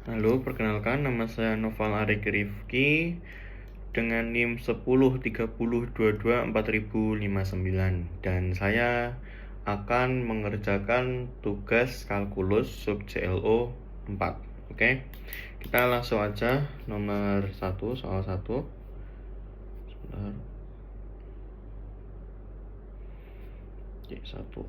Halo, perkenalkan nama saya Noval Arik Rifki dengan NIM 1030224059 dan saya akan mengerjakan tugas kalkulus sub CLO 4. Oke. Kita langsung aja nomor 1 soal 1. Sebentar. Oke, 1.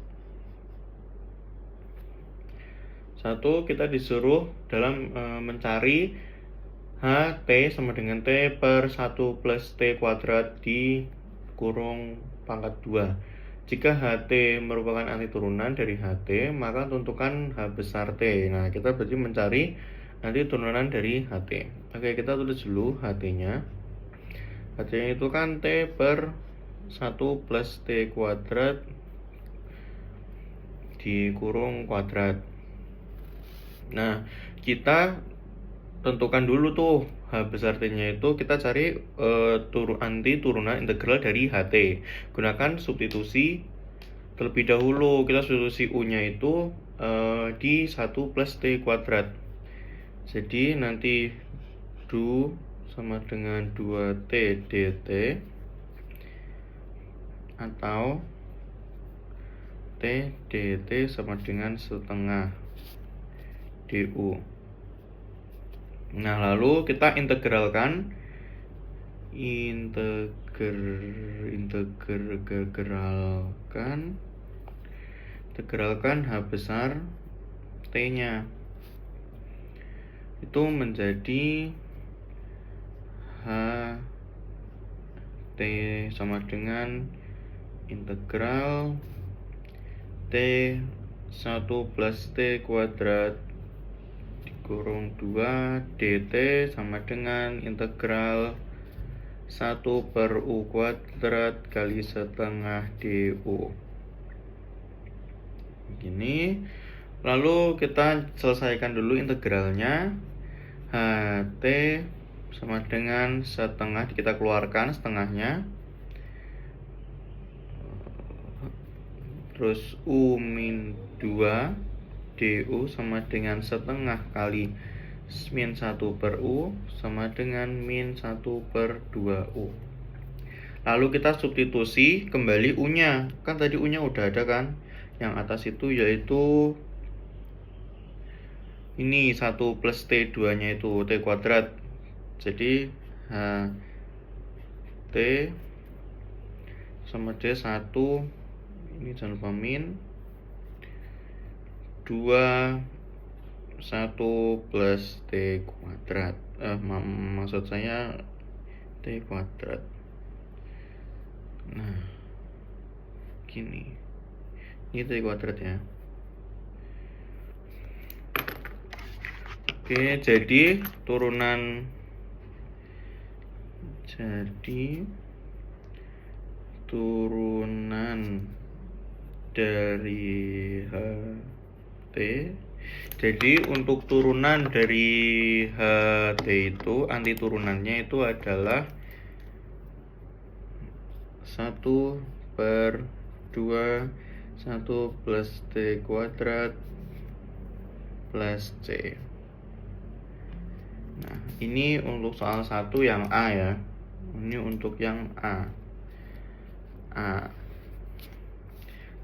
Kita disuruh dalam mencari T sama dengan T per 1 plus T kuadrat dikurung pangkat 2. Jika HT merupakan antiturunan dari HT, maka tentukan H besar T. Nah, kita berarti mencari antiturunan dari HT. Oke, kita tulis dulu HT-nya. HT-nya itu kan T per 1 plus T kuadrat dikurung kuadrat. Nah, kita tentukan dulu tuh H besar T-nya itu, kita cari anti turunan integral dari HT. Gunakan substitusi terlebih dahulu. Kita substitusi U-nya itu di 1 plus T kuadrat. Jadi nanti du sama dengan 2T dt atau T dt sama dengan setengah du. Nah, lalu kita integralkan H besar T-nya itu menjadi H T sama dengan integral T 1 plus T kuadrat dikurung 2 dt sama dengan integral 1 per U kuadrat kali setengah du. Begini. Lalu kita selesaikan dulu integralnya. HT sama dengan setengah, kita keluarkan setengahnya. Terus U min 2 du sama dengan setengah kali min 1 per U sama dengan min 1 per 2U. Lalu kita substitusi kembali U-nya. Kan tadi U-nya udah ada kan? Yang atas itu yaitu ini 1 plus T2-nya itu T kuadrat. Jadi H T sama D 1, ini jangan lupa min 2 1 plus T kuadrat. Maksud saya T kuadrat. Nah, gini. Ini T kuadrat ya. Oke, jadi turunan dari HT. Jadi untuk turunan dari HT itu, anti turunannya itu adalah 1 per 2 1 plus T kuadrat plus C. Nah, ini untuk soal 1 yang A ya. Ini untuk yang A.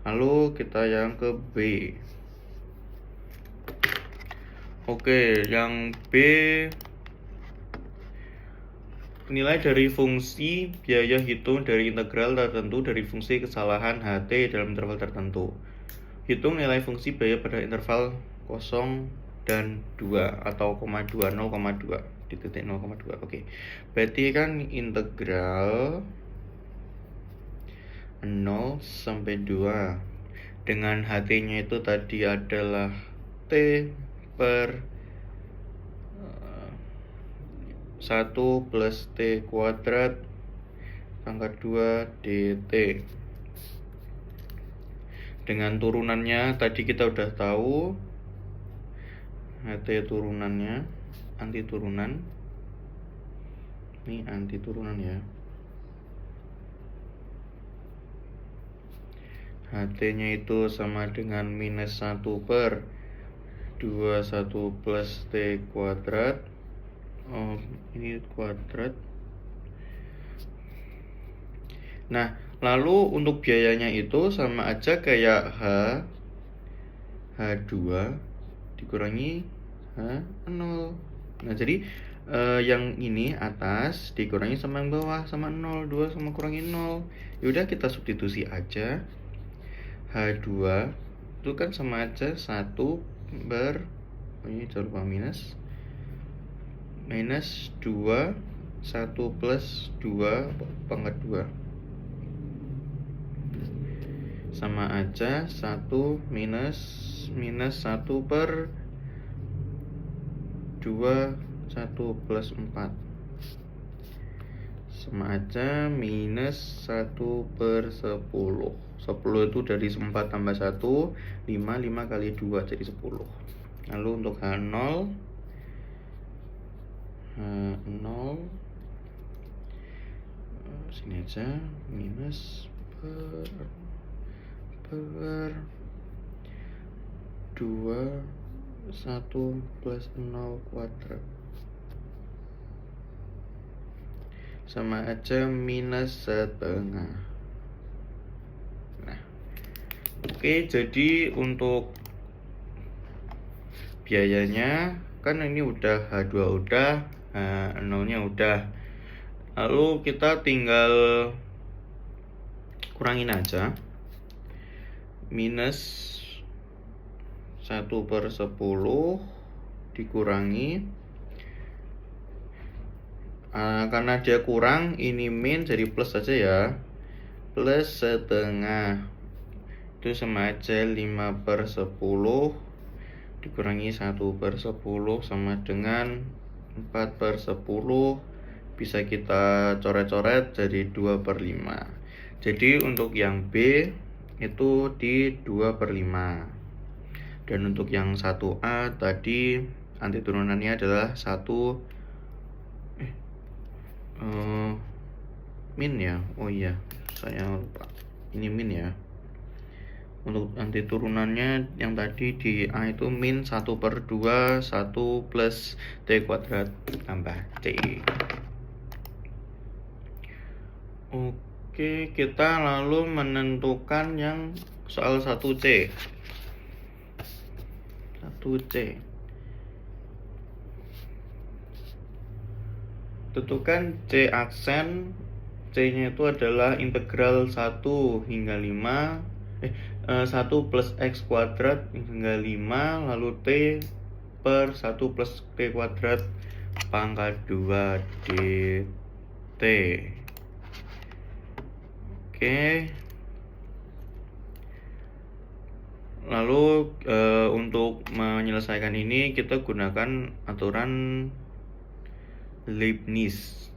Lalu kita yang ke B. Oke, yang B, nilai dari fungsi biaya hitung dari integral tertentu dari fungsi kesalahan HT dalam interval tertentu. Hitung nilai fungsi biaya pada interval 0 dan 2 atau 0,2 di titik 0,2. Oke. Berarti kan integral 0 sampai 2 dengan HT-nya itu tadi adalah T per 1 plus T kuadrat pangkat 2 dt. Dengan turunannya tadi kita udah tahu. HT turunannya, anti turunan. Ini anti turunan ya. HT-nya itu sama dengan minus 1 per 21 plus T kuadrat. Ini kuadrat. Nah, lalu untuk biayanya itu sama aja kayak H2 dikurangi H0. Nah, jadi yang ini atas dikurangi sama yang bawah sama 0, 2 sama kurangi 0. Yaudah kita substitusi aja. H2 itu kan sama aja 1 ini jangan lupa minus 2, 1 plus 2 pangkat 2 sama aja 1 minus 1 per 2, 1 plus 4 sama aja minus 1 per 10. 10 itu dari 4 tambah 1, 5 kali 2 jadi 10. Lalu untuk H0 sini aja minus per 2, 1 plus 0 kuadrat sama aja minus setengah. Nah, oke, jadi untuk biayanya kan ini udah H2 udah, H0 nya udah. Lalu kita tinggal kurangin aja. Minus 1 per 10 dikurangi karena dia kurang, ini min jadi plus saja ya, plus setengah itu sama aja 5 per 10 dikurangi 1 per 10 sama dengan 4 per 10, bisa kita coret-coret jadi 2 per 5. Jadi untuk yang B itu di 2 per 5. Dan untuk yang 1A tadi anti turunannya adalah 1 min ya. Oh iya, saya lupa. Ini min ya. Untuk anti turunannya yang tadi di A itu min 1 per 2, 1 plus T kuadrat tambah T. Oke, kita lalu menentukan yang soal 1C. 1C. Tentukan C aksen. C-nya itu adalah integral 1 hingga 5 1 plus X kuadrat hingga 5, lalu T per 1 plus T kuadrat pangkat 2 dt. Oke. Lalu untuk menyelesaikan ini kita gunakan aturan Leibniz.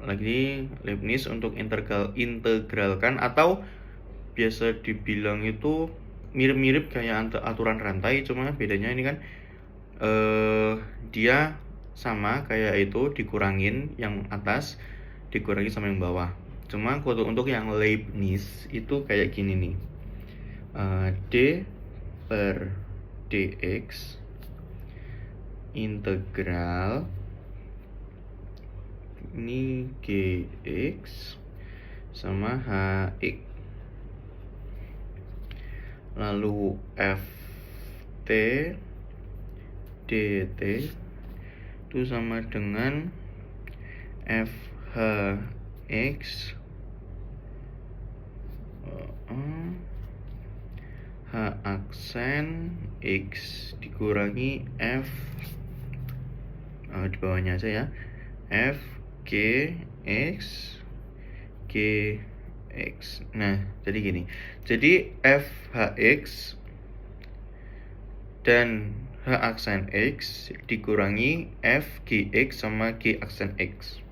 Lagi Leibniz untuk integralkan, atau biasa dibilang itu mirip-mirip kayak aturan rantai, cuma bedanya ini kan dia sama kayak itu, dikurangin yang atas dikurangi sama yang bawah. Cuma untuk yang Leibniz itu kayak gini nih, D per dx integral ini gx sama hx, lalu ft dt itu sama dengan fhx h aksen x dikurangi f di bawahnya aja ya, f gx gx. Nah, jadi gini. Jadi fhx dan h aksen x dikurangi f gx sama g aksen x.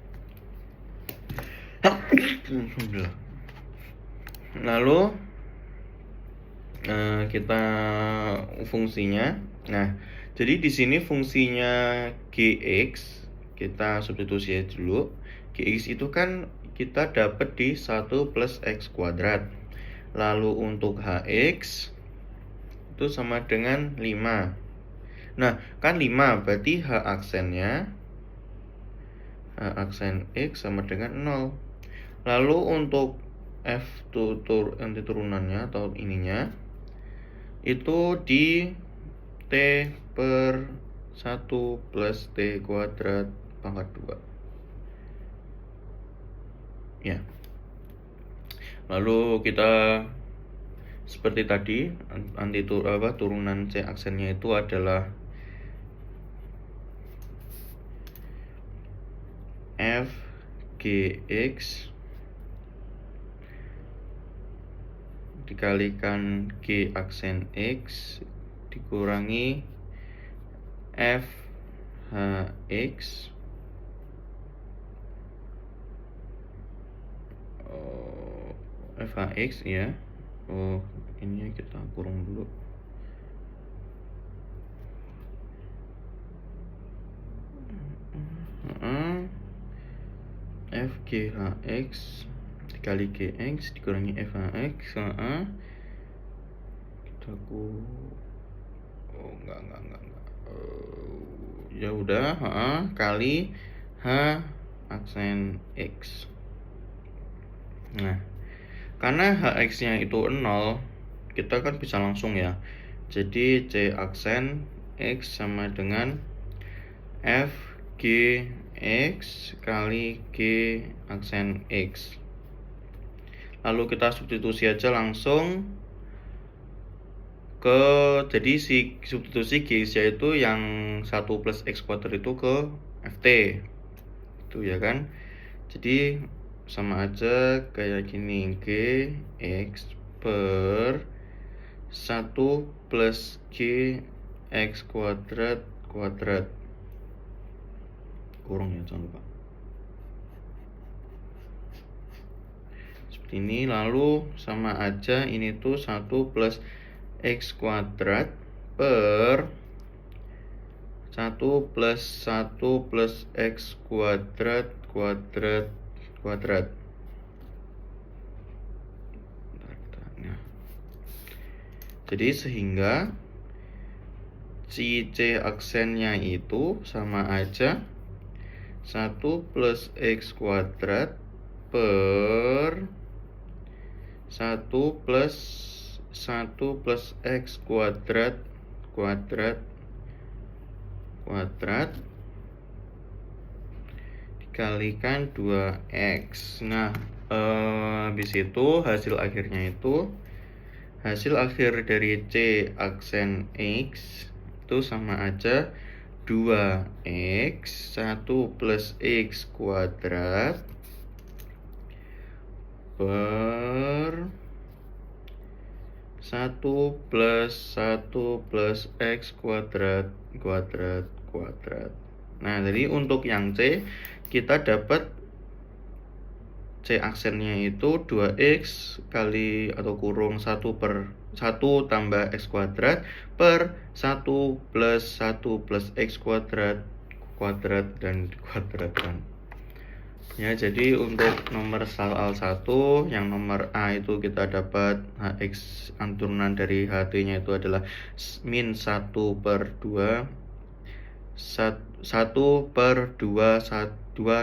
Lalu kita fungsinya. Nah, jadi di sini fungsinya gx kita substitusi dulu. Gx itu kan kita dapat di 1 plus x kuadrat. Lalu untuk hx itu sama dengan 5. Nah, kan 5, berarti H aksen X sama dengan 0. Lalu untuk F nanti turunannya atau ininya itu di T per 1 plus T kuadrat pangkat 2. Ya. Lalu kita seperti tadi turunan C aksennya itu adalah F Gx dikalikan G aksen X dikurangi F Hx Fhx ya. Ini kita kurung dulu. Fghx dikali Gx dikurangi Fhx kita enggak. Ya udah, kali H aksen X. Nah, karena Hx-nya itu 0, kita kan bisa langsung ya. Jadi C aksen X sama dengan F Gx kali G aksen X. Lalu kita substitusi aja langsung ke, jadi substitusi G yaitu yang 1 plus X kuadrat itu ke Ft itu ya kan. Jadi sama aja kayak gini, G X per 1 plus G X kuadrat kurung ya, jangan lupa seperti ini. Lalu sama aja ini tuh 1 plus X kuadrat per 1 plus 1 plus X kuadrat. Nah, jadi sehingga si C aksennya itu sama aja 1 plus X kuadrat per 1 plus X kuadrat dikalikan 2X. Nah, habis itu hasil akhir dari C aksen X itu sama aja 2X 1 plus X kuadrat per 1 plus X kuadrat. Nah, jadi untuk yang C kita dapat C aksennya itu 2X kali atau kurung 1 per 1 tambah X kuadrat per 1 plus X kuadrat dan kuadratan. Ya, jadi untuk nomor soal 1 yang nomor A itu kita dapat Hx turunan dari Ht-nya itu adalah min 1 per 2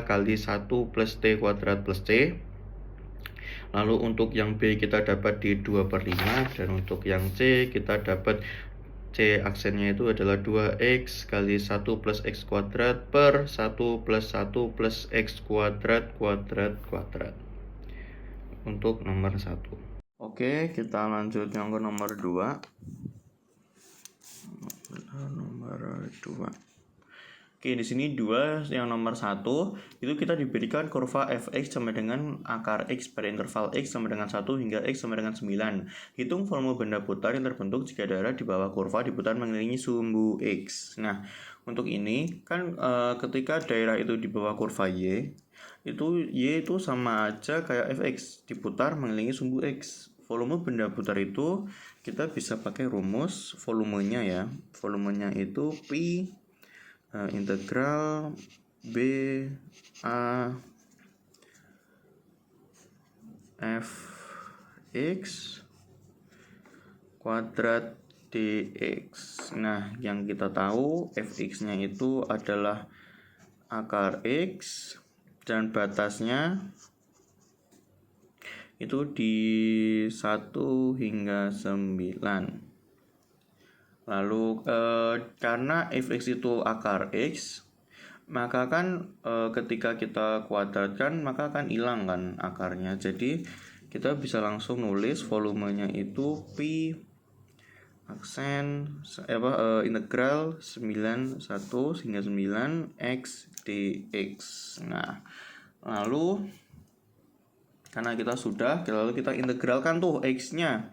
kali 1 plus T kuadrat plus C. Lalu untuk yang B kita dapat di 2 per 5. Dan untuk yang C kita dapat C aksennya itu adalah 2X kali 1 plus X kuadrat per 1 plus X kuadrat. Untuk nomor 1. Oke, kita lanjut yang ke nomor 2. Oke, di sini 2 yang nomor 1 itu kita diberikan kurva fx sama dengan akar x pada interval x sama dengan 1 hingga x sama dengan 9. Hitung volume benda putar yang terbentuk jika darah di bawah kurva diputar mengelilingi sumbu x. Nah, untuk ini kan ketika daerah itu di bawah kurva y itu sama aja kayak fx diputar mengelilingi sumbu x. Volume benda putar itu kita bisa pakai rumus volumenya ya. Volumenya itu pi integral B A F X kuadrat dx. Nah, yang kita tahu fx-nya itu adalah akar x dan batasnya itu di 1 hingga 9. Lalu karena fx itu akar x, maka kan ketika kita kuadratkan maka akan hilang kan akarnya. Jadi kita bisa langsung nulis volumenya itu pi integral 91 hingga 9 x dx. Nah, lalu karena kita lalu kita integralkan tuh x-nya.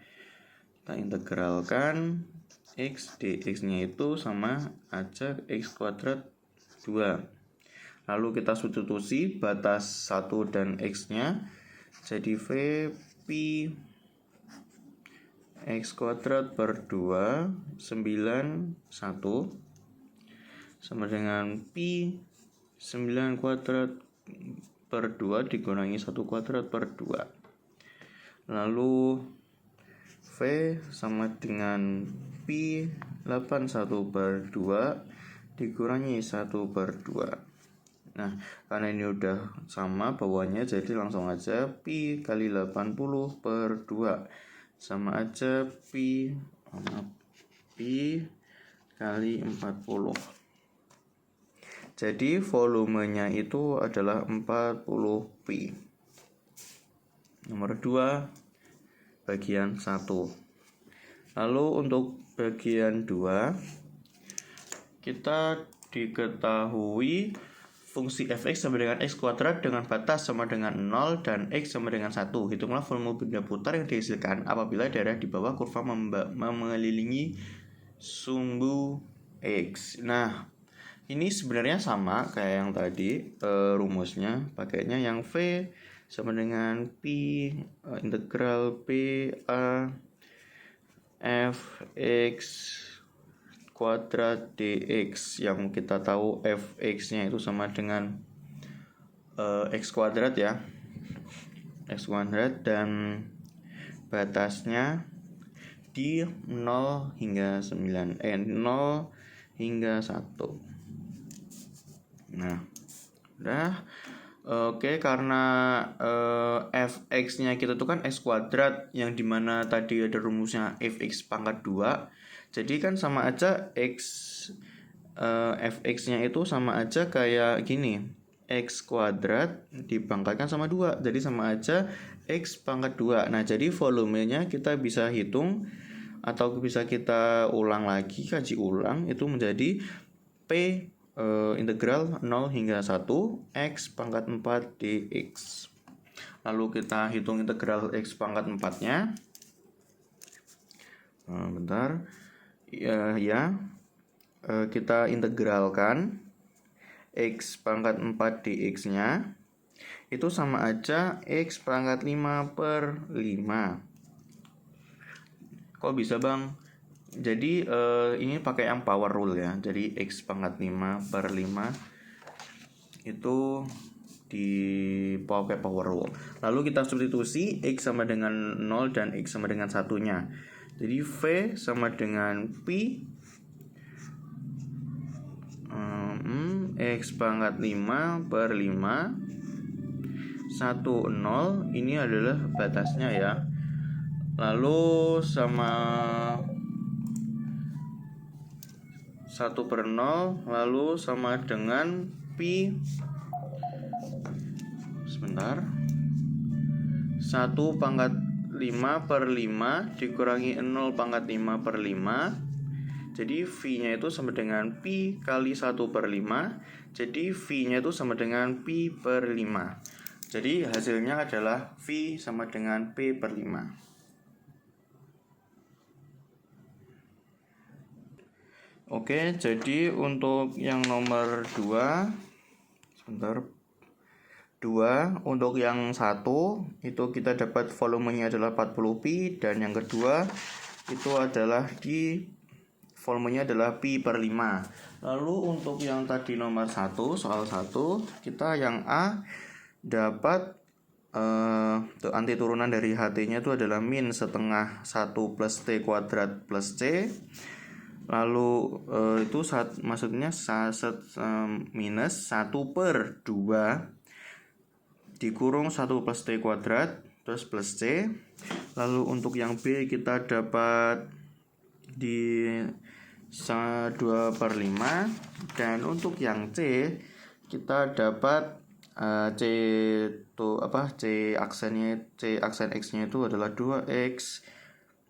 Kita integralkan x dx-nya itu sama aja x kuadrat 2. Lalu kita substitusi batas 1 dan x-nya. Jadi v pi x kuadrat per 2 91 sama dengan pi 9 kuadrat per 2 dikurangi 1 kuadrat per 2. Lalu v sama dengan pi 81 per 2 dikurangi 1 per 2. Nah, karena ini udah sama bawahnya, jadi langsung aja pi kali 80 per 2 sama aja pi kali 40. Jadi volumenya itu adalah 40 pi. Nomor 2 bagian 1. Lalu untuk bagian 2 kita diketahui fungsi fx sama dengan x kuadrat dengan batas sama dengan 0 dan x sama dengan 1. Hitunglah volume benda putar yang dihasilkan apabila daerah di bawah kurva mengelilingi sumbu x. Nah, ini sebenarnya sama kayak yang tadi rumusnya. Pakainya yang v sama dengan pi integral p a fx kuadrat dx, yang kita tahu fx-nya itu sama dengan x kuadrat ya, x kuadrat, dan batasnya di 0 hingga 9 0 hingga 1. Nah, udah. Oke, karena fx-nya kita tuh kan x kuadrat, yang dimana tadi ada rumusnya fx pangkat 2. Jadi kan sama aja fx-nya itu sama aja kayak gini, x kuadrat dipangkatkan sama 2. Jadi sama aja x pangkat 2. Nah, jadi volumenya kita bisa hitung atau bisa kita ulang lagi, kaji ulang, itu menjadi p integral 0 hingga 1 x pangkat 4 dx. Lalu kita hitung integral x pangkat 4-nya. Bentar. Kita integralkan x pangkat 4 dx-nya itu sama aja x pangkat 5 per 5. Kok bisa bang? Jadi ini pakai yang power rule ya. Jadi x pangkat 5 per 5 itu pakai power rule. Lalu kita substitusi x sama dengan 0 dan x sama dengan 1-nya. Jadi v sama dengan pi x pangkat 5 per 5 1 0, ini adalah batasnya ya. Lalu sama 1 per 0, lalu sama dengan pi 1 pangkat 5 per 5 dikurangi 0 pangkat 5 per 5. Jadi V-nya itu sama dengan pi kali 1 per 5. Jadi V-nya itu sama dengan pi per 5. Jadi hasilnya adalah V sama dengan P per 5. Oke, jadi untuk yang nomor 2, sebentar. 2, untuk yang 1 itu kita dapat volumenya adalah 40 pi, dan yang kedua itu adalah volumenya adalah pi per 5. Lalu untuk yang tadi nomor 1, soal 1, kita yang A dapat anti turunan dari HT-nya itu adalah min setengah 1 plus T kuadrat plus C. Lalu itu maksudnya minus 1 per 2 dikurung 1 plus T kuadrat terus plus C. Lalu untuk yang B kita dapat di 2 per 5. Dan untuk yang C kita dapat C aksen X-nya itu adalah 2X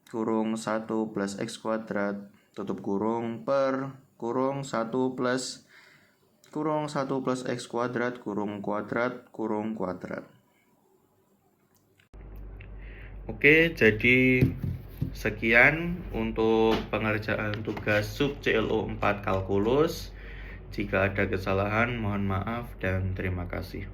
kurung 1 plus X kuadrat tutup kurung per kurung 1 plus X kuadrat kurung kuadrat. Oke, jadi sekian untuk pengerjaan tugas sub CLO 4 kalkulus. Jika ada kesalahan, mohon maaf dan terima kasih.